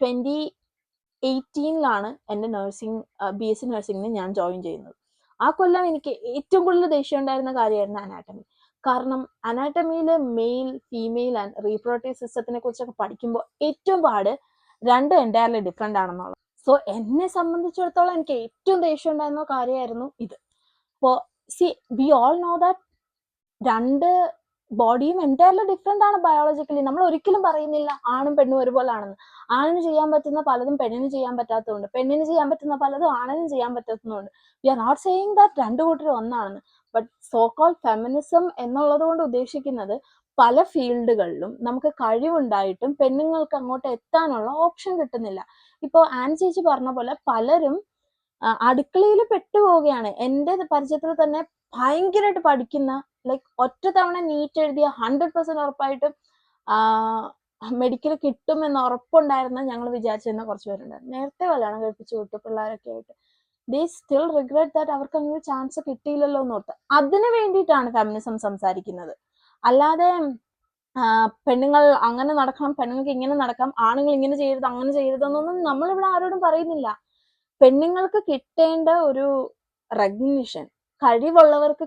2018 എൻ്റെ നഴ്സിംഗ് BSc നഴ്സിംഗിന് ഞാൻ ജോയിൻ ചെയ്യുന്നത്. ആ കൊല്ലം എനിക്ക് ഏറ്റവും കൂടുതൽ ദേഷ്യം ഉണ്ടായിരുന്ന കാര്യമായിരുന്നു അനാറ്റമി. കാരണം അനാറ്റമിയിൽ മെയിൽ, ഫീമെയിൽ ആൻഡ് റീപ്രൊഡക്റ്റീവ് സിസ്റ്റത്തിനെ കുറിച്ചൊക്കെ പഠിക്കുമ്പോൾ ഏറ്റവും പാട് രണ്ടും എൻറ്റയർലി ഡിഫറെൻ്റ് ആണെന്നുള്ളത്. സോ എന്നെ സംബന്ധിച്ചിടത്തോളം എനിക്ക് ഏറ്റവും ദേഷ്യം ഉണ്ടായിരുന്ന കാര്യമായിരുന്നു ഇത്. അപ്പോൾ വി ഓൾ നോ ദാറ്റ് രണ്ട് ബോഡിയും എൻറ്റയർലി ഡിഫറെൻ്റ് ആണ് ബയോളജിക്കലി. നമ്മൾ ഒരിക്കലും പറയുന്നില്ല ആണും പെണ്ണും ഒരുപോലെ ആണെന്ന്. ആണിന് ചെയ്യാൻ പറ്റുന്ന പലതും പെണ്ണിന് ചെയ്യാൻ പറ്റാത്തതുണ്ട്, പെണ്ണിന് ചെയ്യാൻ പറ്റുന്ന പലതും ആണിനും ചെയ്യാൻ പറ്റാത്തതുണ്ട്. We are not saying that രണ്ടു കൂട്ടരും ഒന്നാണെന്ന്. ബട്ട് സോ കോൾ ഫെമിനിസം എന്നുള്ളത് കൊണ്ട് ഉദ്ദേശിക്കുന്നത് പല ഫീൽഡുകളിലും നമുക്ക് കഴിവുണ്ടായിട്ടും പെണ്ണുങ്ങൾക്ക് അങ്ങോട്ട് എത്താനുള്ള ഓപ്ഷൻ കിട്ടുന്നില്ല. ഇപ്പോൾ ആൻ ചേച്ചി പറഞ്ഞ പോലെ പലരും അടുക്കളയിൽ പെട്ടുപോവുകയാണ്. എൻ്റെ പരിചയത്തിൽ തന്നെ ഭയങ്കരമായിട്ട് പഠിക്കുന്ന, ലൈക്ക് ഒറ്റ തവണ നീറ്റ് എഴുതിയ 100% ഉറപ്പായിട്ടും മെഡിക്കൽ കിട്ടുമെന്ന് ഉറപ്പുണ്ടായിരുന്ന ഞങ്ങൾ വിചാരിച്ചിരുന്ന കുറച്ച് പേരുണ്ടായിരുന്നു. നേരത്തെ കല്യാണം കഴിപ്പിച്ചു വിട്ടു പിള്ളേരൊക്കെ ആയിട്ട്. ദേ സ്റ്റിൽ റിഗ്രറ്റ് ദാറ്റ് അവർക്ക് അങ്ങനെ ചാൻസ് കിട്ടിയില്ലല്ലോ എന്ന് ഓർത്ത്. അതിന് വേണ്ടിയിട്ടാണ് ഫെമിനിസം സംസാരിക്കുന്നത്. അല്ലാതെ പെണ്ണുങ്ങൾ അങ്ങനെ നടക്കണം, പെണ്ണുങ്ങൾക്ക് ഇങ്ങനെ നടക്കാം, ആണുങ്ങൾ ഇങ്ങനെ ചെയ്യരുത് അങ്ങനെ ചെയ്യരുതെന്നൊന്നും നമ്മളിവിടെ ആരോടും പറയുന്നില്ല. പെണ്ണുങ്ങൾക്ക് കിട്ടേണ്ട ഒരു റെക്കഗ്നിഷൻ കഴിവുള്ളവർക്ക്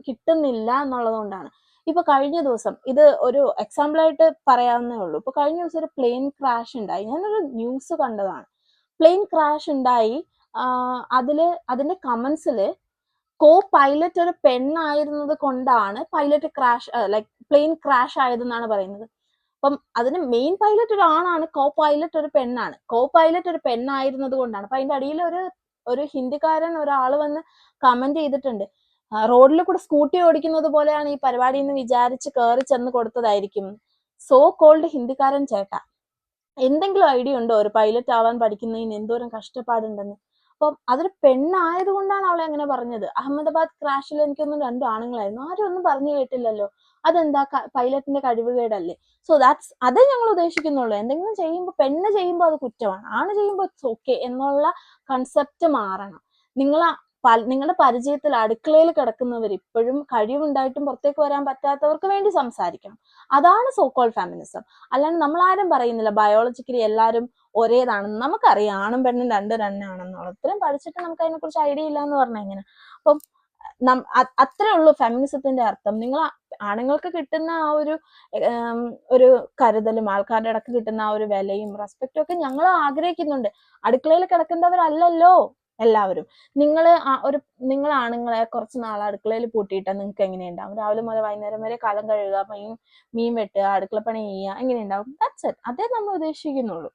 കിട്ടുന്നില്ല എന്നുള്ളത് കൊണ്ടാണ്. ഇപ്പൊ കഴിഞ്ഞ ദിവസം, ഇത് ഒരു എക്സാമ്പിൾ ആയിട്ട് പറയാവുന്നേ ഉള്ളൂ. ഇപ്പൊ കഴിഞ്ഞ ദിവസം ഒരു പ്ലെയിൻ ക്രാഷ് ഉണ്ടായി. ഞാനൊരു ന്യൂസ് കണ്ടതാണ്. പ്ലെയിൻ ക്രാഷ് ഉണ്ടായി, അതിന്റെ കമന്റ്സില് കോ പൈലറ്റ് ഒരു പെണ്ണായിരുന്നത് കൊണ്ടാണ് pilot crash like plane crash ആയതെന്നാണ് പറയുന്നത്. അപ്പം അതിന് മെയിൻ പൈലറ്റ് ഒരു ആണാണ്, കോ പൈലറ്റ് ഒരു പെണ്ണാണ്. കോ പൈലറ്റ് ഒരു പെണ്ണായിരുന്നത് കൊണ്ടാണ്. അപ്പൊ അതിന്റെ അടിയിൽ ഒരു ഹിന്ദിക്കാരൻ ഒരാള് വന്ന് കമന്റ് ചെയ്തിട്ടുണ്ട്, റോഡിൽ കൂടെ സ്കൂട്ടി ഓടിക്കുന്നത് പോലെയാണ് ഈ പരിപാടി എന്ന് വിചാരിച്ച് കയറി ചെന്ന് കൊടുത്തതായിരിക്കും. സോ കോൾഡ് ഹിന്ദിക്കാരൻ ചേട്ടാ, എന്തെങ്കിലും ഐഡിയ ഉണ്ടോ ഒരു പൈലറ്റ് ആവാൻ പഠിക്കുന്നതിന് എന്തോരം കഷ്ടപ്പാടുണ്ടെന്ന്? അപ്പം അതൊരു പെണ്ണായത് കൊണ്ടാണ് അവളെ അങ്ങനെ പറഞ്ഞത്. അഹമ്മദാബാദ് ക്രാഷിൽ എനിക്കൊന്നും 2 ആണുങ്ങളായിരുന്നു, ആരും ഒന്നും പറഞ്ഞു കേട്ടില്ലല്ലോ. അതെന്താ പൈലറ്റിന്റെ കഴിവുകേടല്ലേ? സോ അതേ ഞങ്ങൾ ഉദ്ദേശിക്കുന്നുള്ളൂ. എന്തെങ്കിലും ചെയ്യുമ്പോൾ, പെണ്ണ് ചെയ്യുമ്പോൾ അത് കുറ്റമാണ്, ആണ് ചെയ്യുമ്പോൾ ഇറ്റ്സ് ഓക്കെ എന്നുള്ള കൺസെപ്റ്റ് മാറണം. നിങ്ങളുടെ പരിചയത്തിൽ അടുക്കളയിൽ കിടക്കുന്നവർ ഇപ്പോഴും കഴിവുണ്ടായിട്ടും പുറത്തേക്ക് വരാൻ പറ്റാത്തവർക്ക് വേണ്ടി സംസാരിക്കണം. അതാണ് സോ കോൾ ഫെമിനിസം. അല്ലാണ്ട് നമ്മളാരും പറയുന്നില്ല ബയോളജിക്കലി എല്ലാവരും ഒരേതാണെന്ന്. നമുക്കറിയാം ആണും പെണ്ണും രണ്ടാണെന്നുള്ളത്. ഇത്രയും പഠിച്ചിട്ട് നമുക്ക് അതിനെക്കുറിച്ച് ഐഡിയ ഇല്ല എന്ന് പറഞ്ഞാൽ എങ്ങനെ? അപ്പം അത്രേ ഉള്ളൂ ഫെമിനിസത്തിന്റെ അർത്ഥം. നിങ്ങൾ ആണുങ്ങൾക്ക് കിട്ടുന്ന ആ ഒരു കരുതലും ആൾക്കാരുടെ ഇടക്ക് കിട്ടുന്ന ആ ഒരു വിലയും റെസ്പെക്റ്റും ഒക്കെ ഞങ്ങൾ ആഗ്രഹിക്കുന്നുണ്ട്. അടുക്കളയിൽ കിടക്കേണ്ടവരല്ലല്ലോ എല്ലാവരും. നിങ്ങൾ ആണുങ്ങളെ കുറച്ച് നാൾ അടുക്കളയിൽ പൂട്ടിയിട്ടാൽ നിങ്ങൾക്ക് എങ്ങനെയുണ്ടാവും? രാവിലെ മുതൽ വൈകുന്നേരം വരെ കലം കഴുകുക, മീൻ വെട്ടുക, അടുക്കളപ്പണി ചെയ്യുക, എങ്ങനെയുണ്ടാവും? That's it. അതേ നമ്മൾ ഉദ്ദേശിക്കുന്നുള്ളൂ.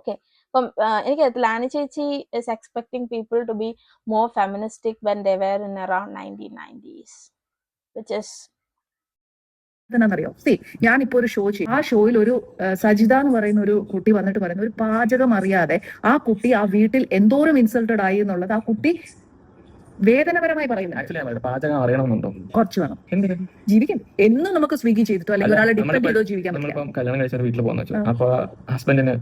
ഓക്കെ. അപ്പം എനിക്കറിയത്തില്ല, ആനി ചേച്ചി is expecting people to be more feministic when they were in around 1990s, which is എന്താണെന്നറിയോ? ഞാനിപ്പോ ഒരു ഷോ ചെയ്യും. ആ ഷോയിൽ ഒരു സജിത എന്ന് പറയുന്ന ഒരു കുട്ടി വന്നിട്ട് പറയുന്ന, ഒരു പാചകം അറിയാതെ ആ കുട്ടി ആ വീട്ടിൽ എന്തോരം ഇൻസൾട്ടഡ് ആയി എന്നുള്ളത് ആ കുട്ടി വേദനപരമായി പറയുന്നത്. പാചകം അറിയണമെന്നുണ്ടോ? കുറച്ച് വേണം, എന്തിനാ? ജീവിക്കാൻ. എന്നും നമുക്ക് സ്വിഗ്ഗി ചെയ്തിട്ടോ അല്ലെങ്കിൽ ഒരാളെ ഡിപ്പെൻഡ് ചെയ്തോ ജീവിക്കാൻ പറ്റില്ല. നമ്മളിപ്പം കല്യാണം കഴിച്ച വീട്ടിൽ പോകുന്ന വെച്ചു, അപ്പൊ ഹസ്ബൻഡിന്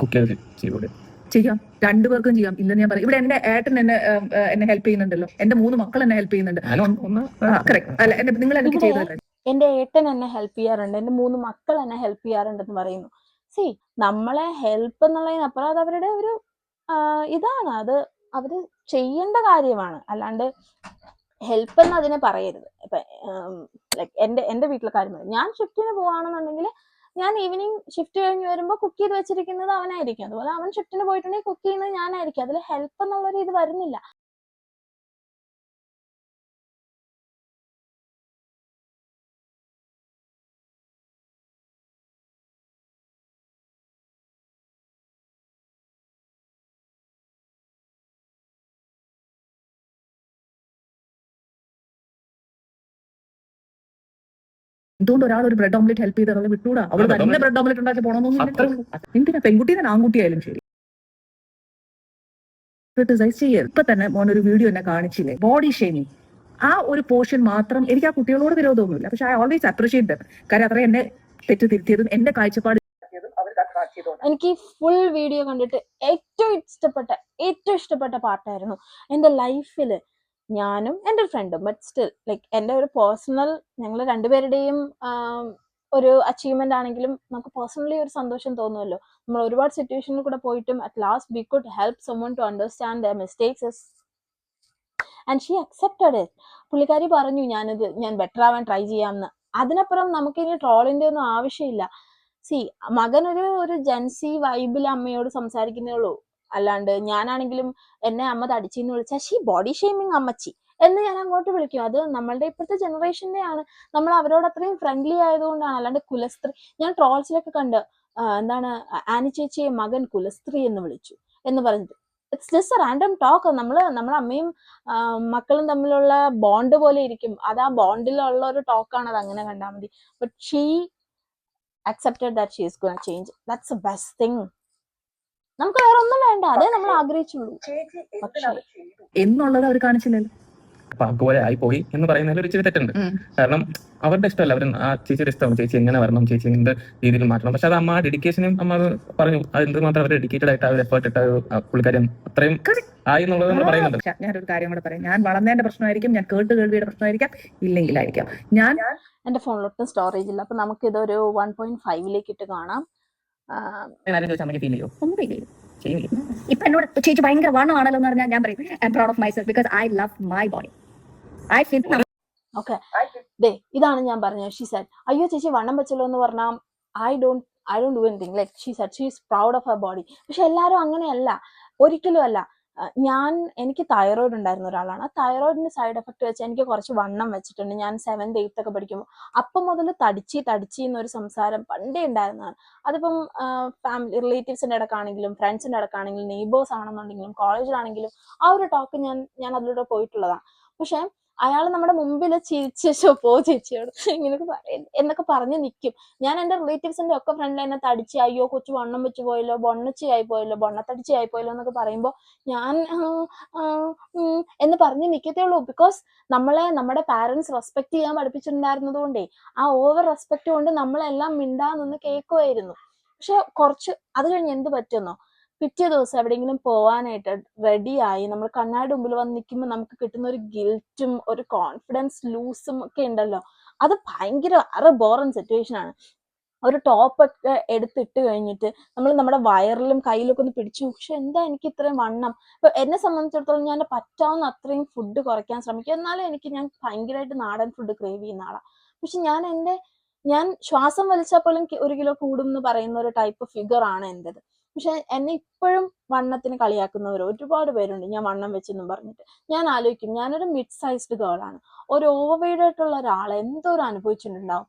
കുക്ക് ചെയ്ത് ചെയ്യൂടെ? ചെയ്യാം, രണ്ടുപേർക്കും ചെയ്യാം. ഇല്ലെന്ന് ഞാൻ പറയും. ഇവിടെ എന്റെ ഏട്ടൻ എന്നെ ഹെൽപ്പ് ചെയ്യുന്നുണ്ടല്ലോ, എന്റെ 3 മക്കൾ എന്നെ ഹെൽപ്പ് ചെയ്യുന്നുണ്ട്. കറക്റ്റ് അല്ല? നിങ്ങൾ എനിക്ക് ചെയ്തല്ലേ? എന്റെ ഏട്ടൻ എന്നെ ഹെൽപ്പ് ചെയ്യാറുണ്ട്, എന്റെ 3 മക്കൾ എന്നെ ഹെൽപ്പ് ചെയ്യാറുണ്ടെന്ന് പറയുന്നു. നമ്മളെ ഹെൽപ്പ് എന്നുള്ളതിനപ്പുറം അത് അവരുടെ ഒരു ഇതാണ് അത് അവര് ചെയ്യേണ്ട കാര്യമാണ്. അല്ലാണ്ട് ഹെൽപ്പ് എന്ന് അതിനെ പറയരുത്. ഇപ്പൊ ലൈക്ക് എന്റെ വീട്ടിലെ കാര്യം പറയും, ഞാൻ ഷിഫ്റ്റിന് പോവാണെന്നുണ്ടെങ്കിൽ ഞാൻ ഈവനിങ് ഷിഫ്റ്റ് കഴിഞ്ഞ് വരുമ്പോൾ കുക്ക് ചെയ്ത് വെച്ചിരിക്കുന്നത് അവനായിരിക്കും. അതുപോലെ അവൻ ഷിഫ്റ്റിന് പോയിട്ടുണ്ടെങ്കിൽ കുക്ക് ചെയ്യുന്നത് ഞാനായിരിക്കും. അതിൽ ഹെൽപ്പ് എന്നുള്ളൊരു ഇത് വരുന്നില്ല. എന്തുകൊണ്ട് ഒരാൾ ഒരു ബ്രെഡ് ഓംലെറ്റ് ഹെൽപ്പ് ചെയ്ത് അവളെ വിട്ടൂടാ? അവൾ തന്നെ ബ്രെഡ് ഓംലെറ്റ് ഉണ്ടാക്കി പോകണമെന്നൊന്നും എന്തിനാ പെൺകുട്ടീനെ ആൺകുട്ടിയായാലും ശരി ക്രിട്ടിസൈസ് ചെയ്യരുത്. ഇപ്പൊ തന്നെ മോനൊരു വീഡിയോ എന്നെ കാണിച്ചില്ലേ, ബോഡി ഷേമിങ്. ആ ഒരു പോർഷൻ മാത്രം എനിക്ക് ആ കുട്ടികളോട് വിരോധമൊന്നുമില്ല, പക്ഷെ ഐ ഓൾവേസ് അപ്രീഷിയേറ്റ് ദം. കാര്യം അത്ര എന്നെ തെറ്റ് തിരുത്തിയതും എന്റെ കാഴ്ചപ്പാട് എനിക്ക് ഫുൾ വീഡിയോ കണ്ടിട്ട് ഏറ്റവും ഇഷ്ടപ്പെട്ട പാട്ടായിരുന്നു. എൻ്റെ ലൈഫിൽ ഞാനും എൻ്റെ ഫ്രണ്ടും, ബട്ട് സ്റ്റിൽ ലൈക്ക് എൻ്റെ ഒരു പേഴ്സണൽ, ഞങ്ങൾ രണ്ടുപേരുടെയും ഒരു അച്ചീവ്മെന്റ് ആണെങ്കിലും നമുക്ക് പേഴ്സണലി ഒരു സന്തോഷം തോന്നുമല്ലോ. നമ്മൾ ഒരുപാട് സിറ്റുവേഷനിൽ കൂടെ പോയിട്ടും at last we could help someone to understand their mistakes and she accepted it. പുള്ളിക്കാരി പറഞ്ഞു ഞാൻ ബെറ്റർ ആവാൻ ട്രൈ ചെയ്യാമെന്ന്. അതിനപ്പുറം നമുക്കിനി ട്രോളിന്റെ ഒന്നും ആവശ്യമില്ല. സി, മകൻ ഒരു ജെൻസി വൈബിൽ അമ്മയോട് സംസാരിക്കുന്നേ ഉള്ളൂ. അല്ലാണ്ട് ഞാനാണെങ്കിലും എന്നെ അമ്മ തടിച്ചിന്ന് വിളിച്ചാൽ ഷീ ബോഡി ഷേമിങ് അമ്മച്ചി എന്ന് ഞാൻ അങ്ങോട്ട് വിളിക്കും. അത് നമ്മളുടെ ഇപ്പോഴത്തെ ജനറേഷന്റെ ആണ്. നമ്മൾ അവരോട് അത്രയും ഫ്രണ്ട്ലി ആയതുകൊണ്ടാണ്. അല്ലാണ്ട് കുലസ്ത്രീ, ഞാൻ ട്രോൾസിലൊക്കെ കണ്ട് എന്താണ് ആനി ചേച്ചിയെ മകൻ കുലസ്ത്രീ എന്ന് വിളിച്ചു എന്ന് പറഞ്ഞിട്ട്, it's just A random talk. നമ്മളെ അമ്മയും മക്കളും തമ്മിലുള്ള ബോണ്ട് പോലെ ഇരിക്കും. അത് ആ ബോണ്ടിലുള്ള ഒരു ടോക്കാണ്, അത് അങ്ങനെ കണ്ടാൽ മതി. But she accepted that she is going to change. That's the best thing. നമുക്ക് വേറെ ഒന്നും വേണ്ട, അതേ നമ്മൾ ആഗ്രഹിച്ചുള്ളൂ. എന്നുള്ളത് അവർ കാണിച്ചില്ലല്ലോ. അപ്പൊ അതുപോലെ ആയിപ്പോയി എന്ന് പറയുന്നതിൽ ഒരു ഇച്ചിരി തെറ്റുണ്ട്. കാരണം അവരുടെ ഇഷ്ടമല്ല, അവർ ആ ചേച്ചിയുടെ ഇഷ്ടമാണ്, ചേച്ചി എങ്ങനെ വരണം, ചേച്ചി എന്ത് രീതിയിൽ മാറ്റണം. പക്ഷെ അത് അമ്മ ഡെഡിക്കേഷനും അമ്മ അത് പറഞ്ഞു, അത് എന്തുമാത്രം അവർ ഡെഡിക്കേറ്റഡ് ആയിട്ട് അവർ എഫേർട്ട് ഇട്ട് പുള്ളിക്കാരും അത്രയും ആയി എന്നുള്ളത് നമ്മൾ പറയുന്നുണ്ട്. ഞാനൊരു കാര്യം കൂടെ പറയാം, ഞാൻ വളർന്നതിന്റെ പ്രശ്നമായിരിക്കും, ഞാൻ കേൾവിയുടെ പ്രശ്നമായിരിക്കാം, ഇല്ലെങ്കിലായിരിക്കാം. ഞാൻ എന്റെ ഫോണിലൊട്ടും സ്റ്റോറേജ് ഇല്ല, അപ്പൊ നമുക്ക് ഇതൊരു 1.5 ഇട്ട് കാണാം. ഇപ്പൊ എന്നോട് ചേച്ചി ഭയങ്കര വണ്ണമാണല്ലോ എന്ന് പറഞ്ഞാൽ ഞാൻ പറയും I am proud of myself because I love my body. I feel okay, ഇതാണ് ഞാൻ പറഞ്ഞത്. ഷീ സെഡ്, അയ്യോ ചേച്ചി വണ്ണം വെച്ചല്ലോ എന്ന് പറഞ്ഞാൽ I don't do anything. Like she said she is proud of her body. പക്ഷെ എല്ലാവരും അങ്ങനെയല്ല, ഒരിക്കലും അല്ല. എനിക്ക് തൈറോയിഡ് ഉണ്ടായിരുന്ന ഒരാളാണ്. ആ തൈറോയിഡിന്റെ സൈഡ് എഫക്ട് വെച്ച് എനിക്ക് കുറച്ച് വണ്ണം വെച്ചിട്ടുണ്ട്. ഞാൻ 7th 8th ഒക്കെ പഠിക്കുമ്പോൾ അപ്പം മുതൽ തടിച്ചി എന്നൊരു സംസാരം പണ്ടേ ഉണ്ടായിരുന്നതാണ്. അതിപ്പം ഫാമിലി റിലേറ്റീവ്സിന്റെ ഇടക്കാണെങ്കിലും ഫ്രണ്ട്സിന്റെ ഇടക്കാണെങ്കിലും നെയ്ബേഴ്സ് ആണെന്നുണ്ടെങ്കിലും കോളേജിലാണെങ്കിലും ആ ഒരു ടോക്ക് ഞാൻ അതിലൂടെ പോയിട്ടുള്ളതാണ്. പക്ഷെ അയാൾ നമ്മുടെ മുമ്പിൽ ചിരിച്ചോ പോ ചേച്ചിയോട് എന്നൊക്കെ പറഞ്ഞ് നിൽക്കും. ഞാൻ എൻ്റെ റിലേറ്റീവ്സിന്റെ ഒക്കെ ഫ്രണ്ട് എന്നെ തടിച്ച്, അയ്യോ കൊച്ചു വണ്ണം വെച്ച് പോയല്ലോ, ബൊണ്ണച്ചയായി പോയല്ലോ, ബൊണ്ണത്തടിച്ചയായി പോയല്ലോ എന്നൊക്കെ പറയുമ്പോൾ ഞാൻ എന്ന് പറഞ്ഞ് നിൽക്കത്തേ ഉള്ളൂ. ബിക്കോസ് നമ്മുടെ പാരന്റ്സ് റെസ്പെക്ട് ചെയ്യാൻ പഠിപ്പിച്ചിട്ടുണ്ടായിരുന്നത് കൊണ്ടേ ആ ഓവർ റെസ്പെക്ട് കൊണ്ട് നമ്മളെല്ലാം മിണ്ടാന്ന് കേൾക്കുമായിരുന്നു. പക്ഷെ കുറച്ച് അത് കഴിഞ്ഞ് എന്ത് പറ്റുന്നോ, പിറ്റേ ദിവസം എവിടെയെങ്കിലും പോവാനായിട്ട് റെഡിയായി നമ്മൾ കണ്ണാടി മുമ്പിൽ വന്ന് നിൽക്കുമ്പോൾ നമുക്ക് കിട്ടുന്ന ഒരു ഗിൽറ്റും ഒരു കോൺഫിഡൻസ് ലൂസും ഒക്കെ ഉണ്ടല്ലോ, അത് ഭയങ്കര ബോറിങ് സിറ്റുവേഷൻ ആണ്. ഒരു ടോപ്പ് ഒക്കെ എടുത്തിട്ട് കഴിഞ്ഞിട്ട് നമ്മൾ നമ്മുടെ വയറിലും കയ്യിലൊക്കെ ഒന്ന് പിടിച്ചു, പക്ഷെ എന്താ എനിക്ക് ഇത്രയും വണ്ണം. ഇപ്പൊ എന്നെ സംബന്ധിച്ചിടത്തോളം ഞാൻ പറ്റാവുന്ന അത്രയും ഫുഡ് കുറയ്ക്കാൻ ശ്രമിക്കും. എന്നാലും ഞാൻ ഭയങ്കരമായിട്ട് നാടൻ ഫുഡ് ക്രേവ് ചെയ്യുന്ന ആളാണ്. പക്ഷെ ഞാൻ ശ്വാസം വലിച്ചാൽ പോലും 1 കിലോ കൂടും എന്ന് പറയുന്ന ഒരു ടൈപ്പ് ഫിഗർ ആണ് എൻ്റെത്. പക്ഷെ എന്നെ ഇപ്പോഴും വണ്ണത്തിന് കളിയാക്കുന്നവർ ഒരുപാട് പേരുണ്ട്, ഞാൻ വണ്ണം വെച്ചെന്നും പറഞ്ഞിട്ട്. ഞാൻ ആലോചിക്കും, ഞാനൊരു മിഡ് സൈസ്ഡ് ഗേൾ ആണ്. ഒരു ഓവർ വെയ്ഡ് ആയിട്ടുള്ള ഒരാളെ എന്തോരം അനുഭവിച്ചിട്ടുണ്ടാവും.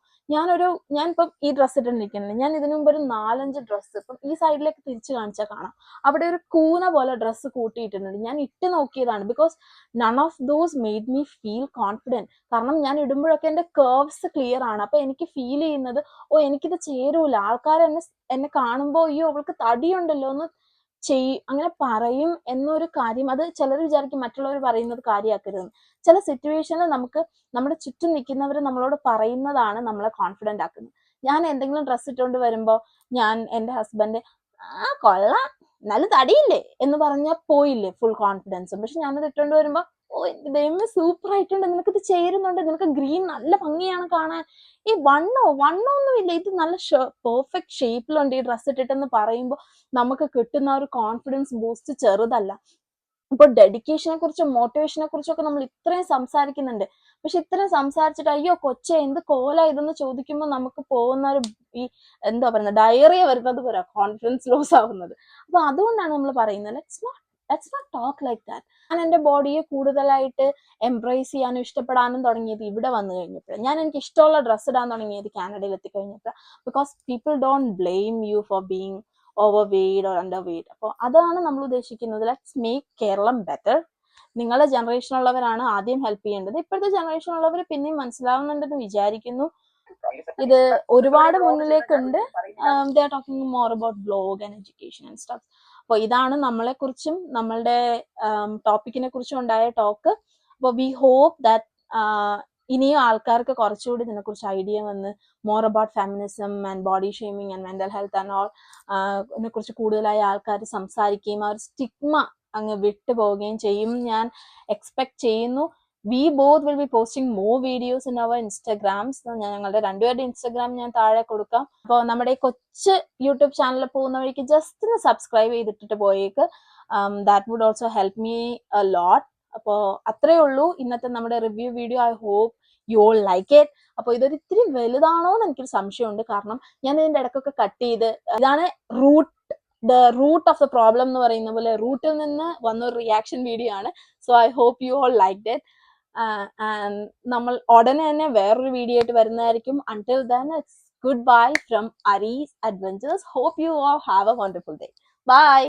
ഞാനിപ്പം ഈ ഡ്രസ്സ് ഇട്ടിരിക്കുന്നില്ല, ഞാൻ ഇതിനു മുമ്പ് ഒരു 4-5 ഡ്രസ്സ് ഇപ്പം ഈ സൈഡിലേക്ക് തിരിച്ചു കാണിച്ചാൽ കാണാം, അവിടെ ഒരു കൂന പോലെ ഡ്രസ്സ് കൂട്ടിയിട്ടുണ്ട്. ഞാൻ ഇട്ട് നോക്കിയതാണ്. Because none of those made me feel confident. കാരണം ഞാൻ ഇടുമ്പോഴൊക്കെ എൻ്റെ കേർവ്സ് ക്ലിയർ ആണ്. അപ്പൊ എനിക്ക് ഫീൽ ചെയ്യുന്നത്, എനിക്കിത് ചേരൂല, ആൾക്കാർ എന്നെ കാണുമ്പോൾ അയ്യോ അവൾക്ക് തടിയുണ്ടല്ലോ എന്ന് അങ്ങനെ പറയും എന്നൊരു കാര്യം. അത് ചിലർ വിചാരിക്കും മറ്റുള്ളവർ പറയുന്നത് കാര്യമാക്കരുത്. ചില സിറ്റുവേഷനിൽ നമുക്ക് നമ്മുടെ ചുറ്റും നിൽക്കുന്നവർ നമ്മളോട് പറയുന്നതാണ് നമ്മളെ കോൺഫിഡന്റ് ആക്കുന്നത്. ഞാൻ എന്തെങ്കിലും ഡ്രസ്സ് ഇട്ടുകൊണ്ട് വരുമ്പോൾ എൻ്റെ ഹസ്ബൻഡ് കൊള്ളാം നല്ല തടിയില്ലേ എന്ന് പറഞ്ഞാൽ പോയില്ലേ ഫുൾ കോൺഫിഡൻസും. പക്ഷെ ഞാനത് ഇട്ടുകൊണ്ട് വരുമ്പോൾ ഓ ദൈവമേ സൂപ്പർ ആയിട്ടുണ്ട്, നിനക്ക് ഇത് ചേരുന്നുണ്ട്, നിനക്ക് ഗ്രീൻ നല്ല ഭംഗിയാണ് കാണാൻ, ഈ വണ്ണമൊന്നുമില്ല, ഇത് നല്ല പെർഫെക്റ്റ് ഷേപ്പിലുണ്ട് ഈ ഡ്രസ്സ് ഇട്ടിട്ടെന്ന് പറയുമ്പോൾ നമുക്ക് കിട്ടുന്ന ഒരു കോൺഫിഡൻസ് ബൂസ്റ്റ് ചെറുതല്ല. ഇപ്പൊ ഡെഡിക്കേഷനെ കുറിച്ചും മോട്ടിവേഷനെ കുറിച്ചും ഒക്കെ നമ്മൾ ഇത്രയും സംസാരിക്കുന്നുണ്ട്, പക്ഷെ ഇത്രയും സംസാരിച്ചിട്ട് അയ്യോ കൊച്ചെ എന്ത് കോല ഇതെന്ന് ചോദിക്കുമ്പോൾ നമുക്ക് പോകുന്ന ഒരു ഈ എന്താ പറയുന്നത് ഡയറിയ വരുന്നത് പോലെ കോൺഫിഡൻസ് ലോസ് ആവുന്നത്. അപ്പൊ അതുകൊണ്ടാണ് നമ്മൾ പറയുന്നത് let's not talk like that. ഞാൻ എൻ്റെ ബോഡിയെ കൂടുതലായിട്ട് എംബ്രേസ് ചെയ്യാനും ഇഷ്ടപ്പെടാനും തുടങ്ങിയത് ഇവിടെ വന്നു കഴിഞ്ഞപ്പോൾ. ഞാൻ എനിക്ക് ഇഷ്ടമുള്ള ഡ്രസ്സ് ഇടാൻ തുടങ്ങിയത് കാനഡയിൽ എത്തിക്കഴിഞ്ഞപ്പോൾ. Because people don't blame you for being over weight or under weight. അപ്പോൾ അതാണ് നമ്മൾ ഉദ്ദേശിക്കുന്നത്. Let's make Kerala better. നിങ്ങളെ ജനറേഷനുള്ളവരാണ് ആദ്യം ഹെൽപ്പ് ചെയ്യേണ്ടത്. ഇപ്പോഴത്തെ ജനറേഷനുള്ളവർ പിന്നെയും മനസ്സിലാവുന്നുണ്ടെന്ന് വിചാരിക്കുന്നു. ഇത് ഒരുപാട് മുന്നിലേക്കുണ്ട്. They are talking more about blog and education and stuff. അപ്പോൾ ഇതാണ് നമ്മളെ കുറിച്ചും നമ്മളുടെ ടോപ്പിക്കിനെ കുറിച്ചും ഉണ്ടായ ടോക്ക്. അപ്പോൾ വി ഹോപ്പ് ദാറ്റ് ഇനിയും ആൾക്കാർക്ക് കുറച്ചുകൂടി ഇതിനെക്കുറിച്ച് ഐഡിയ വന്ന് more about feminism and body shaming and mental health and all ഇതിനെക്കുറിച്ച് കൂടുതലായി ആൾക്കാർ സംസാരിക്കുകയും ആ ഒരു സ്റ്റിഗ്മ അങ്ങ് വിട്ടുപോവുകയും ചെയ്യും ഞാൻ എക്സ്പെക്ട് ചെയ്യുന്നു. We both will be posting more videos in our Instagrams. ഞങ്ങളുടെ രണ്ടുപേരുടെ ഇൻസ്റ്റാഗ്രാം ഞാൻ താഴെ കൊടുക്കാം. അപ്പോൾ നമ്മുടെ കൊച്ചു യൂട്യൂബ് ചാനലിൽ പോകുന്ന വഴിക്ക് ജസ്റ്റ് ഒന്ന് സബ്സ്ക്രൈബ് ചെയ്തിട്ടിട്ട് പോയേക്ക്. That would also help me a lot. അപ്പോൾ അത്രേ ഉള്ളൂ ഇന്നത്തെ നമ്മുടെ review video. I hope you all like it. അപ്പോൾ ഇതൊരു ഇത്തിരി വലുതാണോ എന്ന് എനിക്കൊരു സംശയമുണ്ട്, കാരണം ഞാൻ ഇതിൻ്റെ ഇടയ്ക്കൊക്കെ കട്ട് ചെയ്ത് ഇതാണ് the root of the problem എന്ന് പറയുന്ന പോലെ റൂട്ടിൽ നിന്ന് വന്ന ഒരു റിയാക്ഷൻ വീഡിയോ ആണ്. So I hope you all like it. നമ്മൾ ഉടനെ തന്നെ വേറൊരു വീഡിയോ ആയിട്ട് വരുന്നതായിരിക്കും. Until then, it's goodbye from Ari's Adventures. Hope you all have a wonderful day. Bye.